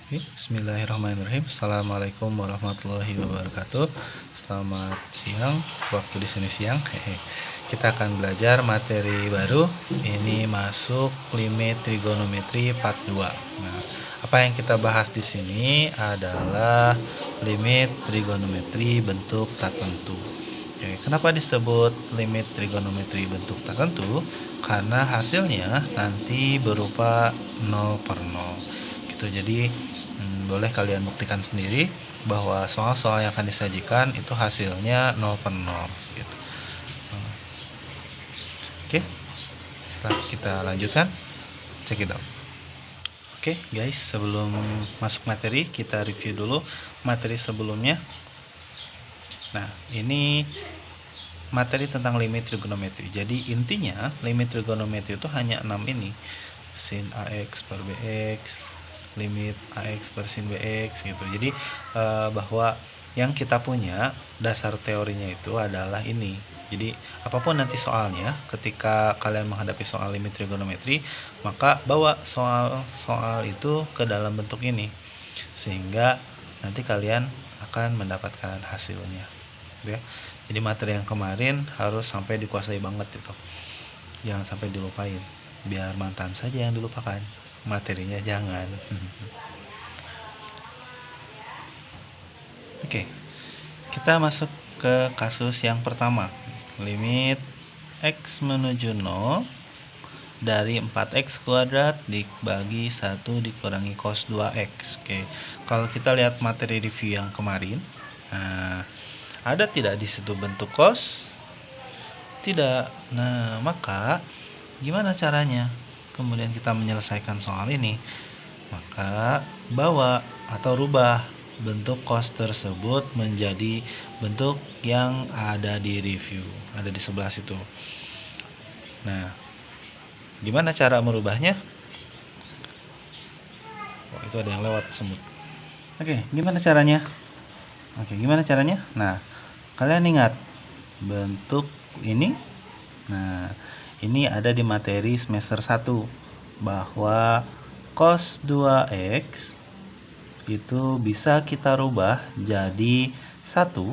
Bismillahirrahmanirrahim. Assalamualaikum warahmatullahi wabarakatuh. Selamat siang, waktu di sini siang. Kita akan belajar materi baru. Ini masuk limit trigonometri part 2. Nah, apa yang kita bahas di sini adalah limit trigonometri bentuk tak tentu. Kenapa disebut limit trigonometri bentuk tak tentu? Karena hasilnya nanti berupa 0 per 0. Gitu. Jadi boleh kalian buktikan sendiri bahwa soal-soal yang akan disajikan itu hasilnya 0 per 0 gitu. Oke, setelah kita lanjutkan, check it out. Oke guys, sebelum masuk materi kita review dulu materi sebelumnya. Nah, ini materi tentang limit trigonometri. Jadi intinya limit trigonometri itu hanya 6 ini. Sin AX per BX, limit AX per sin BX gitu. Jadi bahwa yang kita punya dasar teorinya itu adalah ini. Jadi apapun nanti soalnya, ketika kalian menghadapi soal limit trigonometri, maka bawa soal itu ke dalam bentuk ini, sehingga nanti kalian akan mendapatkan hasilnya. Ya. Jadi materi yang kemarin harus sampai dikuasai banget itu. Jangan sampai dilupain. Biar mantan saja yang dilupakan, materinya jangan. Oke, kita masuk ke kasus yang pertama. Limit X menuju 0 dari 4X kuadrat dibagi 1 dikurangi cos 2X. Oke, kalau kita lihat materi review yang kemarin, ada tidak di situ bentuk cos? Tidak. Nah, maka gimana caranya kemudian kita menyelesaikan soal ini? Maka bawa atau rubah bentuk cos tersebut menjadi bentuk yang ada di review, ada di sebelah situ. Nah, gimana cara merubahnya? Oh, itu ada yang lewat semut. Oke, gimana caranya? Nah, kalian ingat bentuk ini? Nah, ini ada di materi semester 1 bahwa cos 2X itu bisa kita rubah jadi 1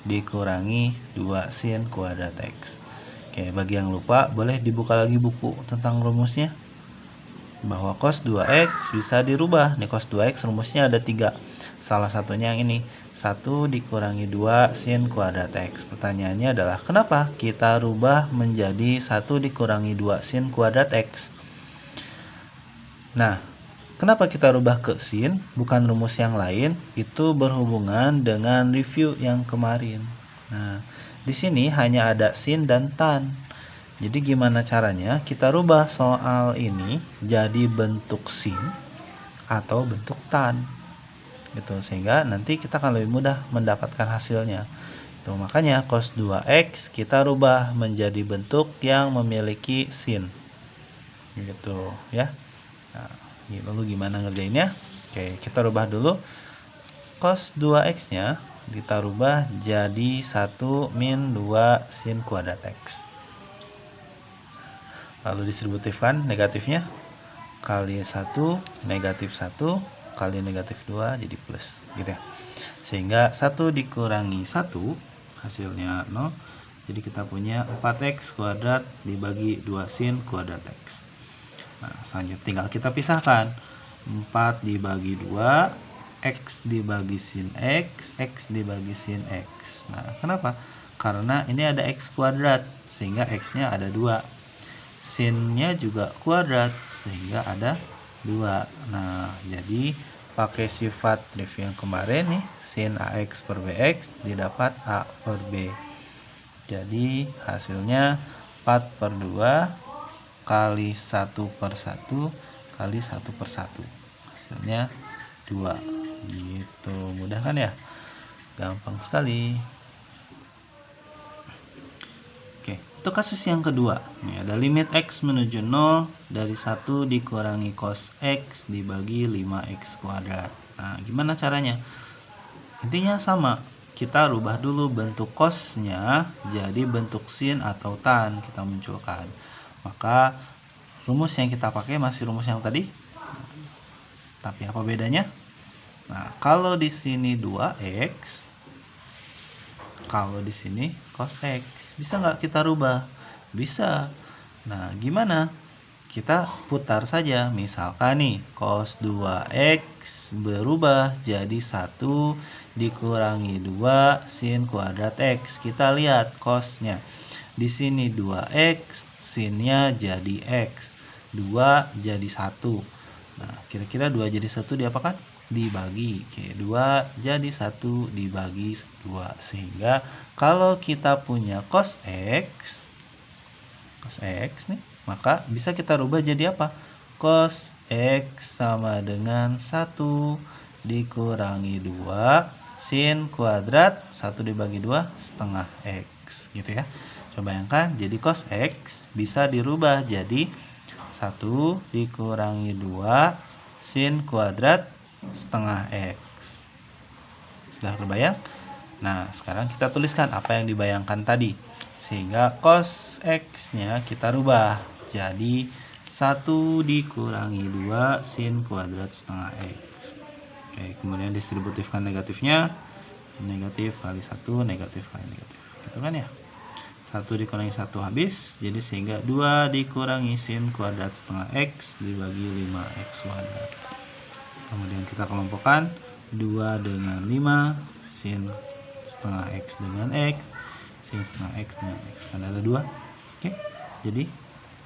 dikurangi 2 sin kuadrat X. Oke, bagi yang lupa boleh dibuka lagi buku tentang rumusnya, bahwa cos 2X bisa dirubah. Nih, cos 2X rumusnya ada 3. Salah satunya yang ini, 1 dikurangi 2 sin kuadrat X. Pertanyaannya adalah kenapa kita rubah menjadi 1 dikurangi 2 sin kuadrat X? Nah, kenapa kita rubah ke sin, bukan rumus yang lain? Itu berhubungan dengan review yang kemarin. Nah, di sini hanya ada sin dan tan. Jadi gimana caranya kita rubah soal ini jadi bentuk sin atau bentuk tan, gitu, sehingga nanti kita akan lebih mudah mendapatkan hasilnya. Itu makanya cos 2X kita rubah menjadi bentuk yang memiliki sin, gitu ya. Nah, lalu gimana ngerjainnya? Oke, kita rubah dulu. Cos 2X nya kita rubah jadi 1 min 2 sin kuadrat X. Lalu distributifkan negatifnya, kali 1 negatif 1 kali negatif 2 jadi plus, gitu ya. Sehingga 1 dikurangi 1 hasilnya 0. Jadi kita punya 4X kuadrat dibagi 2 sin kuadrat X. Nah, selanjutnya tinggal kita pisahkan. 4 dibagi 2, X dibagi sin X, X dibagi sin X. Nah, kenapa? Karena ini ada X kuadrat, sehingga X-nya ada 2. Sin-nya juga kuadrat, sehingga ada 2. Nah, jadi pakai sifat review yang kemarin nih, sin AX per BX didapat A per B. Jadi hasilnya 4 per 2 kali 1 per 1 kali 1 per 1. Hasilnya 2. Gitu, mudah kan ya? Gampang sekali. Oke, itu kasus yang kedua. Ini ada limit X menuju 0 dari 1 dikurangi cos X dibagi 5X kuadrat. Nah, gimana caranya? Intinya sama. Kita rubah dulu bentuk cosnya jadi bentuk sin atau tan, kita munculkan. Maka rumus yang kita pakai masih rumus yang tadi. Tapi apa bedanya? Nah, kalau di sini 2x, kalau di sini cos x, bisa nggak kita rubah? Bisa. Nah, gimana? Kita putar saja. Misalkan nih, cos 2x berubah jadi 1 dikurangi 2 sin kuadrat x. Kita lihat cosnya. Di sini 2x, sinnya jadi x. 2 jadi 1. Nah, kira-kira 2 jadi 1 diapakan? Dibagi. Oke, 2 jadi 1 dibagi 2. Sehingga kalau kita punya cos x nih, maka bisa kita rubah jadi apa? Cos x sama dengan 1 dikurangi 2 sin kuadrat 1 dibagi 2 setengah x, gitu ya. Coba bayangkan, jadi cos x bisa dirubah jadi 1 dikurangi 2 sin kuadrat setengah x. Sudah terbayang? Nah, sekarang kita tuliskan apa yang dibayangkan tadi. Sehingga cos x-nya kita rubah jadi 1 dikurangi 2 sin kuadrat setengah x. Oke, kemudian distributifkan negatifnya. Negatif kali 1, negatif kali negatif. Gitu kan ya? 1 dikurangi 1 habis. Jadi sehingga 2 dikurangi sin kuadrat setengah x dibagi 5x kuadrat. Kemudian kita kelompokkan 2 dengan 5 sin setengah x dengan x, sin setengah x dengan x, kan ada 2. Oke, jadi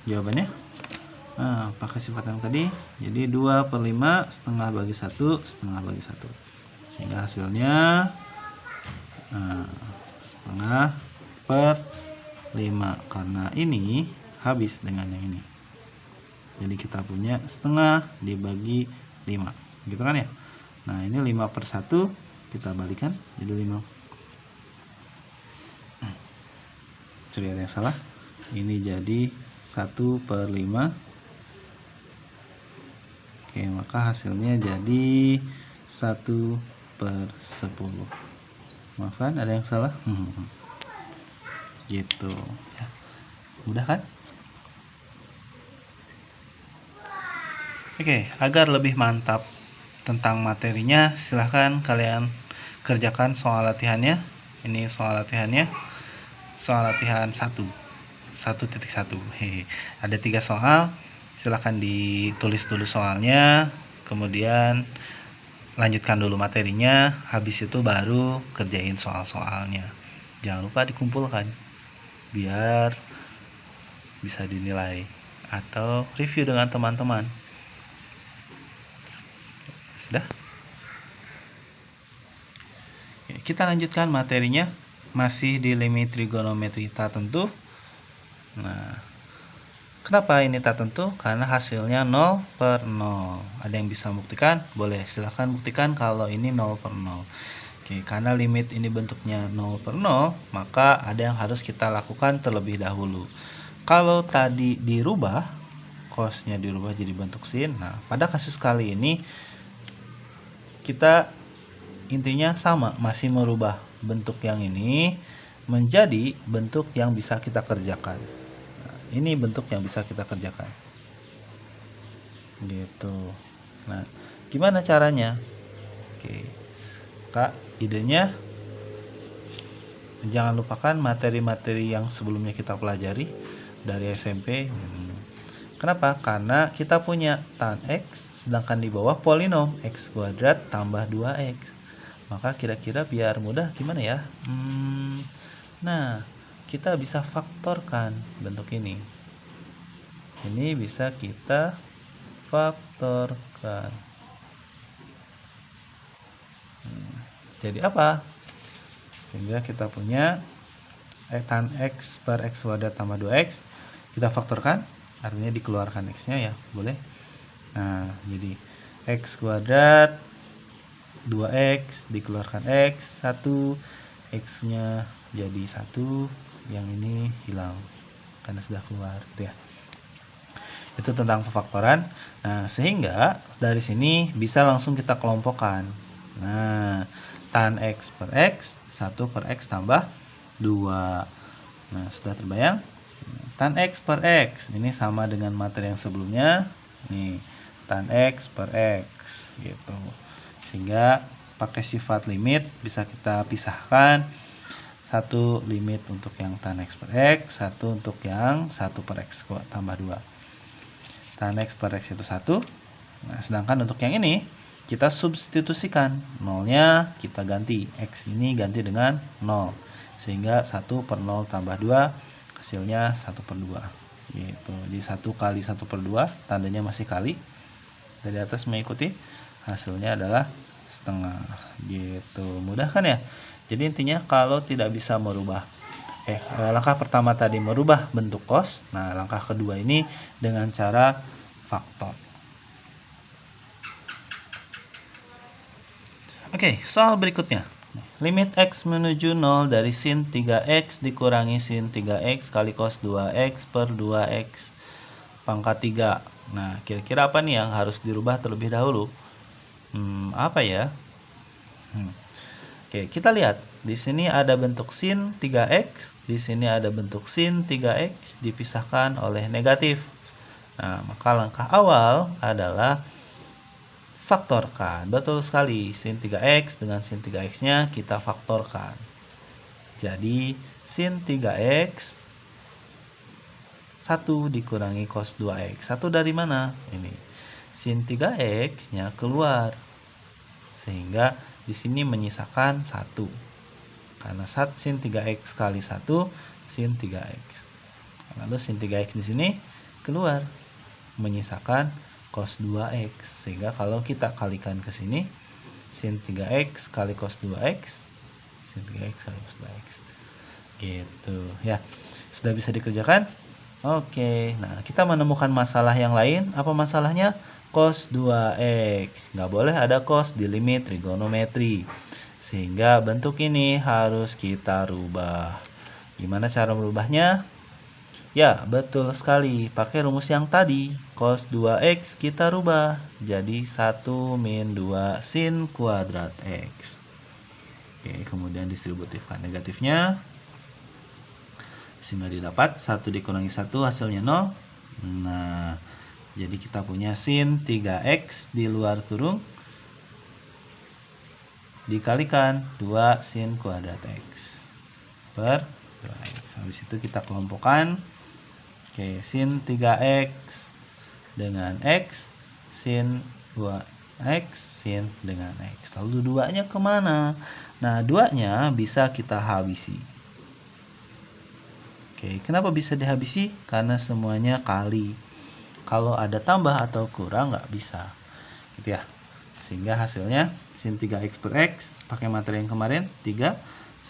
jawabannya pakai sifat yang tadi, jadi 2/5 setengah bagi 1 setengah bagi 1, sehingga hasilnya setengah per 5, karena ini habis dengan yang ini, jadi kita punya setengah dibagi 5, gitu kan ya. Nah, ini 5/1 kita balikan jadi 5. Sorry, ada yang salah. Ini jadi 1/5. Oke, maka hasilnya jadi 1/10. Maafkan, ada yang salah. Gitu ya. Mudah kan? Oke, agar lebih mantap tentang materinya, silahkan kalian kerjakan soal latihannya. Ini soal latihannya. Soal latihan 1.1. Ada 3 soal. Silahkan ditulis dulu soalnya, kemudian lanjutkan dulu materinya, habis itu baru kerjain soal-soalnya. Jangan lupa dikumpulkan biar bisa dinilai atau review dengan teman-teman. Sudah? Kita lanjutkan materinya, masih di limit trigonometri tak tentu. Nah, kenapa ini tak tentu? Karena hasilnya 0/0. Ada yang bisa membuktikan? Boleh, silahkan buktikan kalau ini 0/0. Oke, karena limit ini bentuknya 0/0, maka ada yang harus kita lakukan terlebih dahulu. Kalau tadi dirubah, cosnya dirubah jadi bentuk sin. Nah, pada kasus kali ini kita intinya sama, masih merubah bentuk yang ini menjadi bentuk yang bisa kita kerjakan. Nah, ini bentuk yang bisa kita kerjakan. Gitu. Nah, gimana caranya? Oke. Kak, idenya jangan lupakan materi-materi yang sebelumnya kita pelajari dari SMP. Kenapa? Karena kita punya tan x, sedangkan di bawah polinom x kuadrat tambah 2x. Maka kira-kira biar mudah gimana ya? Nah, kita bisa faktorkan bentuk ini. Ini bisa kita faktorkan. Jadi apa? Sehingga kita punya tan x per x kuadrat tambah 2x. Kita faktorkan, artinya dikeluarkan x-nya ya, boleh. Nah, jadi x kuadrat 2x dikeluarkan x 1, x-nya jadi 1, yang ini hilang karena sudah keluar, gitu ya. Itu tentang pemfaktoran. Nah, sehingga dari sini bisa langsung kita kelompokkan. Nah, tan x per x, 1 per x tambah 2. Nah, sudah terbayang? Tan x per x ini sama dengan materi yang sebelumnya. Nih, tan X per X gitu. Sehingga pakai sifat limit bisa kita pisahkan, satu limit untuk yang tan X per X, satu untuk yang 1 per X tambah 2. Tan X per X itu 1. Nah, sedangkan untuk yang ini kita substitusikan, nolnya kita ganti, X ini ganti dengan 0, sehingga 1 per 0 tambah 2 hasilnya 1 per 2 gitu. Jadi 1 kali 1 per 2, tandanya masih kali, dari atas mengikuti, hasilnya adalah setengah gitu. Mudah kan ya? Jadi intinya kalau tidak bisa merubah langkah pertama tadi merubah bentuk cos, nah langkah kedua ini dengan cara faktor. Oke, soal berikutnya. Limit X menuju 0 dari sin 3X dikurangi sin 3X kali cos 2X per 2X pangkat 3. Nah, kira-kira apa nih yang harus dirubah terlebih dahulu? Apa ya? Oke, kita lihat. Di sini ada bentuk sin 3X, di sini ada bentuk sin 3X dipisahkan oleh negatif. Nah, maka langkah awal adalah faktorkan. Betul sekali, sin 3X dengan sin 3X-nya kita faktorkan. Jadi, sin 3X 1 dikurangi cos 2X. 1 dari mana? Ini. Sin 3X-nya keluar. Sehingga di sini menyisakan 1. Karena sin 3X kali 1 sin 3X. Lalu sin 3X di sini keluar. Menyisakan cos 2X. Sehingga kalau kita kalikan ke sini, sin 3X kali cos 2X, sin 3X kali cos 2X. Gitu ya. Sudah bisa dikerjakan? Oke. Nah, kita menemukan masalah yang lain. Apa masalahnya? Cos 2X. Nggak boleh ada cos di limit trigonometri. Sehingga bentuk ini harus kita rubah. Gimana cara merubahnya? Ya, betul sekali. Pakai rumus yang tadi. Cos 2X kita rubah. Jadi 1 min 2 sin kuadrat X. Oke, kemudian distributifkan negatifnya. Sehingga didapat 1 dikurangi 1 hasilnya 0. Nah, jadi kita punya sin 3X di luar kurung dikalikan 2 sin kuadrat X per 2X. Habis itu kita kelompokkan. Oke, sin 3X dengan X, sin 2X, sin dengan X. Lalu 2-nya kemana? Nah, 2-nya bisa kita habisi. Oke, kenapa bisa dihabisi? Karena semuanya kali. Kalau ada tambah atau kurang nggak bisa. Gitu ya. Sehingga hasilnya sin 3X per X, pakai materi yang kemarin, 3,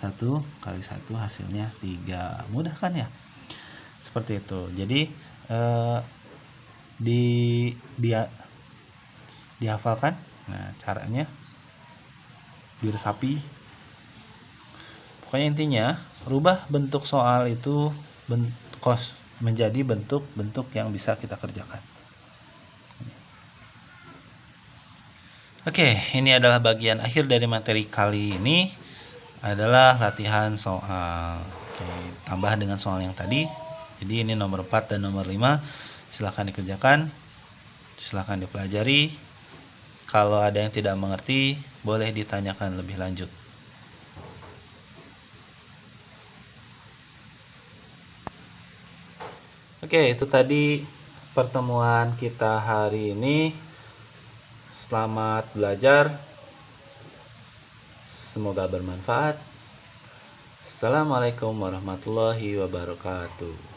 1 kali 1 hasilnya 3. Mudah kan ya? Seperti itu. Jadi dihafalkan. Nah, caranya diresapi. Pokoknya intinya rubah bentuk soal itu cos menjadi bentuk-bentuk yang bisa kita kerjakan. Oke, ini adalah bagian akhir dari materi kali ini, adalah latihan soal. Oke, tambah dengan soal yang tadi. Jadi ini nomor 4 dan nomor 5. Silahkan dikerjakan, silahkan dipelajari. Kalau ada yang tidak mengerti, boleh ditanyakan lebih lanjut. Oke, itu tadi pertemuan kita hari ini. Selamat belajar. Semoga bermanfaat. Assalamualaikum warahmatullahi wabarakatuh.